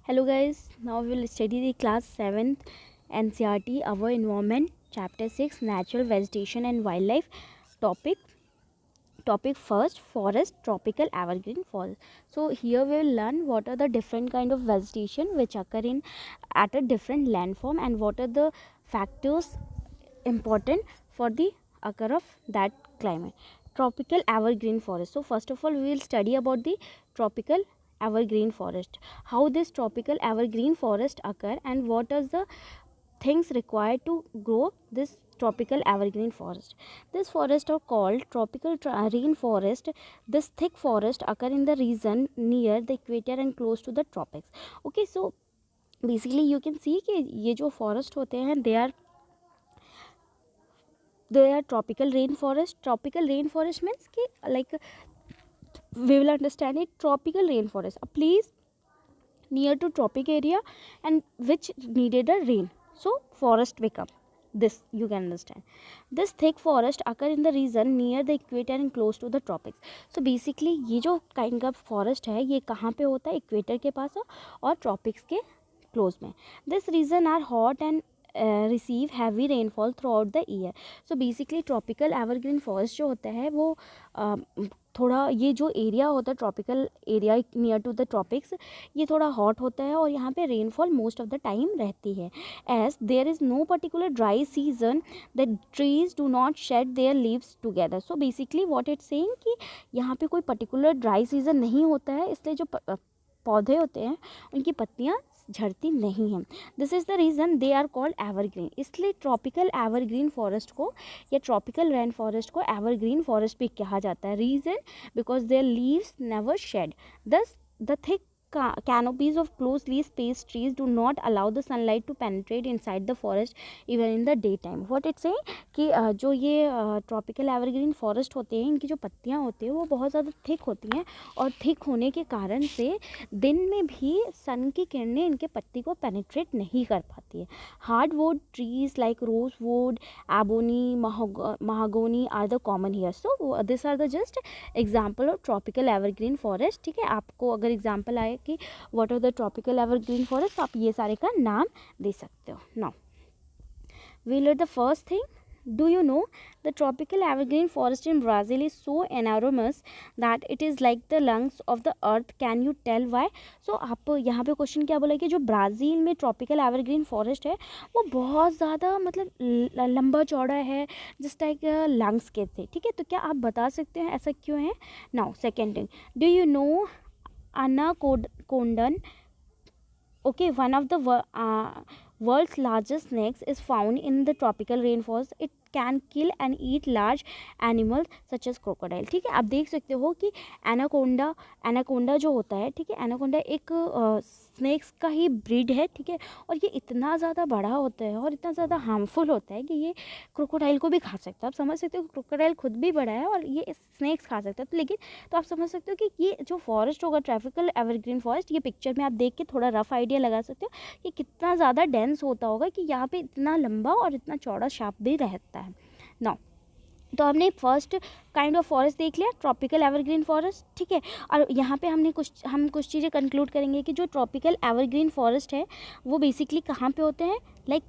Hello guys, now we will study the class 7th NCERT Our Environment chapter 6 Natural Vegetation and Wildlife topic first forest tropical evergreen forest. So here we will learn what are the different kind of vegetation which occur in at a different landform and what are the factors important for the occur of that climate. Tropical evergreen forest. So first of all we will study about the tropical evergreen forest, how this tropical evergreen forest occur and what are the things required to grow this tropical evergreen forest. This forest are called tropical rainforest. This thick forest occur in the region near the equator and close to the tropics. Okay, so basically you can see कि ये जो forest होते हैं they are tropical rainforest. Tropical rainforest means कि like we will understand it. Tropical rainforest, a place near to tropic area and which needed a rain, so forest become this. You can understand this thick forest occur in the region near the equator and close to the tropics. So basically ये जो kind of forest है ये कहाँ पे होता है, equator के पास और ट्रॉपिक्स के क्लोज में. This region are hot and receive heavy rainfall throughout the year. So basically tropical evergreen forest जो होता है वो थोड़ा ये जो एरिया होता है tropical area near to the tropics ये थोड़ा हॉट होता है और यहाँ पे rainfall most of the time रहती है. As there is no particular dry season the trees do not shed their leaves together. So basically what it's saying कि यहाँ पे कोई पर्टिकुलर ड्राई सीजन नहीं होता है, इसलिए जो पौधे होते हैं उनकी पत्तियाँ झड़ती नहीं हैं. This is the reason they are called evergreen. इसलिए ट्रॉपिकल एवरग्रीन फॉरेस्ट को या ट्रॉपिकल रेन फॉरेस्ट को एवरग्रीन फॉरेस्ट भी कहा जाता है. Reason because their leaves never shed. Thus the thick canopies of closely spaced trees do not allow the sunlight to penetrate inside the forest even in the daytime. What it's saying कि जो ये tropical evergreen forest होते हैं इनकी जो पत्तियाँ होती हैं वो बहुत ज़्यादा थिक होती हैं और थिक होने के कारण से दिन में भी सन की किरणें इनके पत्ती को पेनिट्रेट नहीं कर पाती है. Hardwood trees like rosewood, ebony, mahogany are the common here. So this are the just example of tropical evergreen forest. ठीक है, आपको अगर एग्जाम्पल आए कि what are the tropical evergreen forest आप ये सारे का नाम दे सकते हो. Now we learn the first thing. Do you know the tropical evergreen forest in Brazil is so enormous that it is like the lungs of the earth? Can you tell why? So आप यहाँ पे question क्या बोला कि जो Brazil में tropical evergreen forest है वो बहुत ज़्यादा मतलब लंबा चौड़ा है जिस टाइप लंग्स के थे. ठीक है, तो क्या आप बता सकते हैं ऐसा क्यों है? Now second thing, do you know anaconda? Okay, one of the world's largest snakes is found in the tropical rainforest. It can kill and eat large animals such as crocodile. ठीक है, आप देख सकते हो कि एनाकोंडा जो होता है, ठीक है, एनाकोंडा एक स्नेक्स का ही ब्रीड है. ठीक है, और ये इतना ज़्यादा बड़ा होता है और इतना ज़्यादा हार्मफुल होता है कि ये क्रोकोडाइल को भी खा सकता है. आप समझ सकते हो कि क्रोकोडाइल खुद भी बड़ा है और ये स्नेक्स खा सकता है. तो लेकिन तो आप समझ सकते हो कि ये जो फॉरेस्ट होगा ट्रॉपिकल एवरग्रीन फॉरेस्ट, ये पिक्चर में आप देख के थोड़ा रफ आइडिया लगा सकते हो कि कितना ज़्यादा डेंस होता होगा कि यहाँ पे इतना लंबा और इतना चौड़ा शाप भी रहता है. नाउ तो हमने फर्स्ट काइंड ऑफ फॉरेस्ट देख लिया, ट्रॉपिकल एवरग्रीन फॉरेस्ट. ठीक है, और यहाँ पे हम कुछ चीज़ें कंक्लूड करेंगे कि जो ट्रॉपिकल एवरग्रीन फॉरेस्ट है वो बेसिकली कहाँ पे होते हैं. लाइक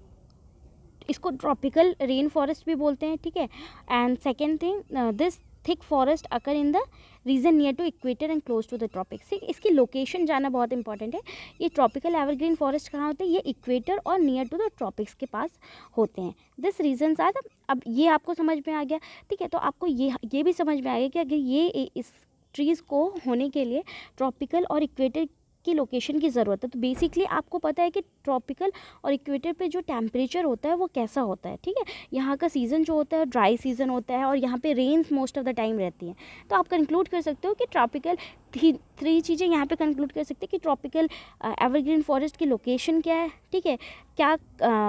इसको ट्रॉपिकल रेन फॉरेस्ट भी बोलते हैं. ठीक है, and second thing this thick forest occur in the region near to equator and close to the tropics. इसकी लोकेशन जाना बहुत इंपॉर्टेंट है. ये ट्रॉपिकल एवरग्रीन फॉरेस्ट कहाँ होते हैं, ये इक्वेटर और नियर टू द ट्रॉपिक्स के पास होते हैं. This regions are. अब ये आपको समझ में आ गया. ठीक है, तो आपको ये भी समझ में आ गया कि अगर ये इस ट्रीज़ को होने के लिए ट्रॉपिकल और इक्वेटर की लोकेशन की ज़रूरत है. तो बेसिकली आपको पता है कि ट्रॉपिकल और इक्वेटर पे जो टेम्परेचर होता है वो कैसा होता है. ठीक है, यहाँ का सीज़न जो होता है ड्राई सीज़न होता है और यहाँ पे rains most of the time रहती हैं. तो आप कंक्लूड कर सकते हो कि ट्रॉपिकल थ्री चीज़ें यहाँ पे कंक्लूड कर सकते हैं कि ट्रॉपिकल एवरग्रीन फॉरेस्ट की लोकेशन क्या है. ठीक है, क्या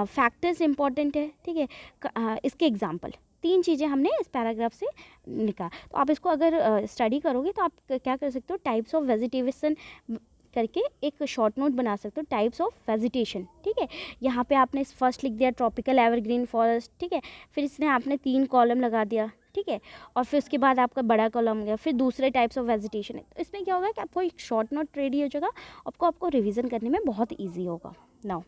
फैक्टर्स इंपॉर्टेंट है. ठीक है, इसके एग्जाम्पल 3 चीज़ें हमने इस पैराग्राफ से निकाला. तो आप इसको अगर स्टडी करोगे तो आप क्या कर सकते हो, टाइप्स ऑफ वेजिटेशन करके एक शॉर्ट नोट बना सकते हो, टाइप्स ऑफ वेजिटेशन. ठीक है, यहाँ पे आपने फर्स्ट लिख दिया ट्रॉपिकल एवरग्रीन फॉरेस्ट. ठीक है, फिर इसने आपने 3 कॉलम लगा दिया. ठीक है, और फिर उसके बाद आपका बड़ा कॉलम हो गया, फिर दूसरे टाइप्स ऑफ वेजिटेशन है। तो इसमें क्या होगा कि आपको एक शॉर्ट नोट रेडी हो जाएगा, आपको रिवीजन करने में बहुत ईजी होगा। Now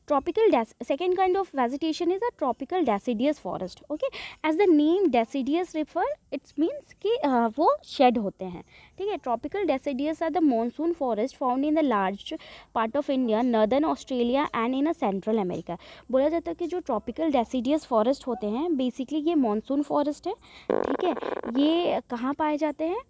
second kind of vegetation is a tropical deciduous forest. Okay, as the name deciduous refer, it means कि वो shed होते हैं, ठीक है। tropical deciduous are the monsoon forest found in the large part of India, northern Australia and in a Central America. बोला जाता है कि जो tropical deciduous forest होते हैं basically ये monsoon forest है, ठीक है। ये कहाँ पाए जाते हैं?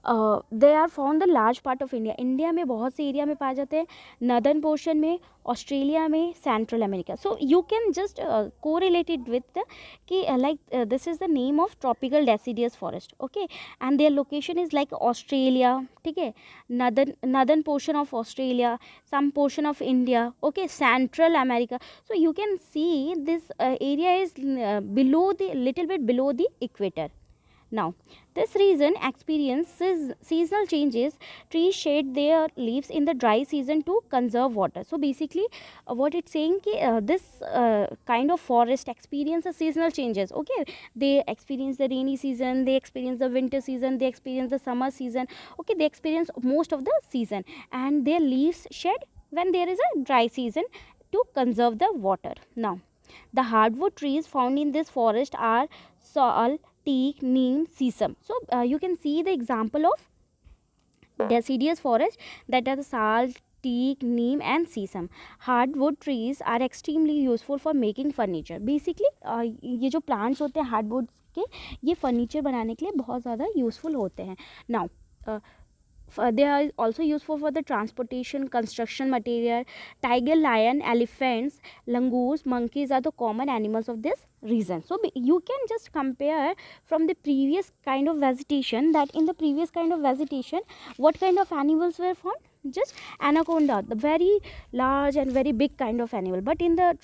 They are found the large part of India, India में बहुत से एरिया में पाए जाते हैं, नदर्न पोर्शन में, ऑस्ट्रेलिया में, Central America. So you can just correlated with कि like this is the name of tropical deciduous forest, okay, and their location is like Australia, ठीक है, northern portion of Australia, some portion of India, okay, Central America. So you can see this area is below the little bit below the equator. Now, this region experiences seasonal changes. Trees shed their leaves in the dry season to conserve water. So basically, what it's saying कि this kind of forest experiences seasonal changes. Okay, they experience the rainy season, they experience the winter season, they experience the summer season. Okay, they experience most of the season, and their leaves shed when there is a dry season to conserve the water. Now, the hardwood trees found in this forest are sal, teak, neem, sesame. So you can see the example of deciduous forest, that are the sal, teak, neem and sesame. Hardwood trees are extremely useful for making furniture. Basically ये जो plants होते हैं hardwood के, ये furniture बनाने के लिए बहुत ज़्यादा useful होते हैं. Now they are also useful for the transportation, construction material. Tiger, lion, elephants, langurs, monkeys are the common animals of this region. So you can just compare from the previous kind of vegetation, that in the previous kind of vegetation what kind of animals were found? Just anaconda, the very large and very big kind of animal. But in the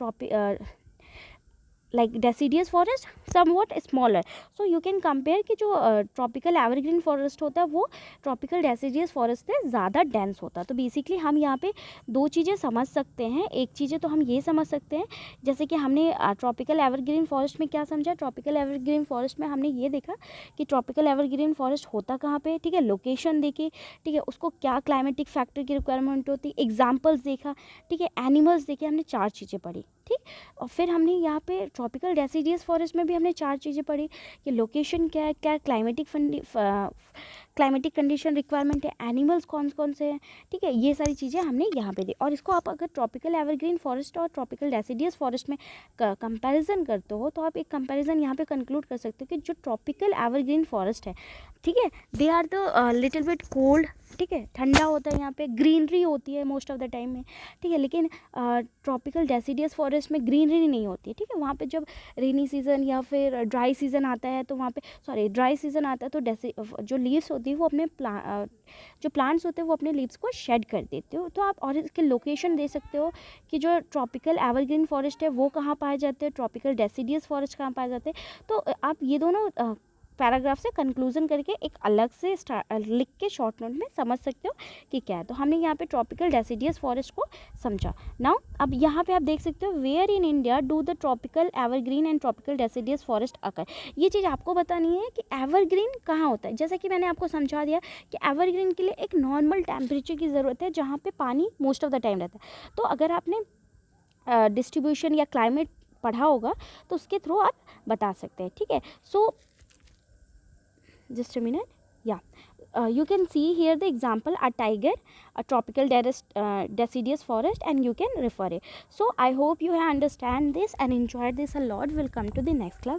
like deciduous forest somewhat smaller. So you can compare कि जो tropical evergreen forest होता है वो tropical deciduous forest से ज़्यादा dense होता है. तो basically हम यहाँ पे दो चीज़ें समझ सकते हैं. एक चीज़ें तो हम ये समझ सकते हैं, जैसे कि हमने tropical evergreen forest में क्या समझा, tropical evergreen forest में हमने ये देखा कि tropical evergreen forest होता कहाँ पे, ठीक है, लोकेशन देखी, ठीक है, उसको क्या क्लाइमेटिक फैक्टर की रिक्वायरमेंट होती, एग्जाम्पल्स देखा, ठीक है, एनिमल्स देखे, हमने चार चीज़ें पढ़ी, ठीक। और फिर हमने यहाँ पे ट्रॉपिकल डेसिडियस फॉरेस्ट में भी हमने चार चीज़ें पढ़ी कि लोकेशन क्या है, क्या क्लाइमेटिक कंडीशन रिक्वायरमेंट है, एनिमल्स कौन कौन से हैं, ठीक है, ये सारी चीज़ें हमने यहाँ पे दी। और इसको आप अगर ट्रॉपिकल एवरग्रीन फॉरेस्ट और ट्रॉपिकल डेसिडियस फॉरेस्ट में कंपैरिजन करते हो तो आप एक कंपैरिजन यहाँ पे कंक्लूड कर सकते हो कि जो ट्रॉपिकल एवरग्रीन फॉरेस्ट है, ठीक है, they are the little bit cold, ठीक है, ठंडा होता है, यहाँ पे ग्रीनरी होती है मोस्ट ऑफ द टाइम में, ठीक है, लेकिन ट्रॉपिकल डेसिडियस फॉरेस्ट में ग्रीनरी नहीं होती है, ठीक है। वहाँ पे जब रेनी सीज़न या फिर ड्राई सीज़न आता है तो वहाँ पे ड्राई सीज़न आता है तो जो लीव्स होती है वो अपने जो प्लांट्स होते हैं वो अपने लीव्स को शेड कर देते हो। तो आप और इसके लोकेशन दे सकते हो कि जो ट्रॉपिकल एवरग्रीन फॉरेस्ट है वो कहाँ पाए जाते हैं, ट्रॉपिकल डेसिडियस फॉरेस्ट कहाँ पाए जाते हैं। तो आप ये दोनों पैराग्राफ से कंक्लूजन करके एक अलग से लिख के शॉर्ट नोट में समझ सकते हो कि क्या है। तो हमने यहाँ पे ट्रॉपिकल डेसिडियस फॉरेस्ट को समझा। नाउ अब यहाँ पे आप देख सकते हो where in India do the tropical evergreen and tropical deciduous forest occur. ये चीज़ आपको बतानी है कि एवरग्रीन कहाँ होता है। जैसा कि मैंने आपको समझा दिया कि एवरग्रीन के लिए एक नॉर्मल टेम्परेचर की ज़रूरत है जहाँ पे पानी मोस्ट ऑफ द टाइम रहता है। तो अगर आपने डिस्ट्रीब्यूशन या क्लाइमेट पढ़ा होगा तो उसके थ्रू आप बता सकते हैं, ठीक है। सो just a minute, yeah, you can see here the example a tiger, a tropical deciduous forest, and you can refer it. So I hope you have understand this and enjoyed this a lot. We'll come to the next class.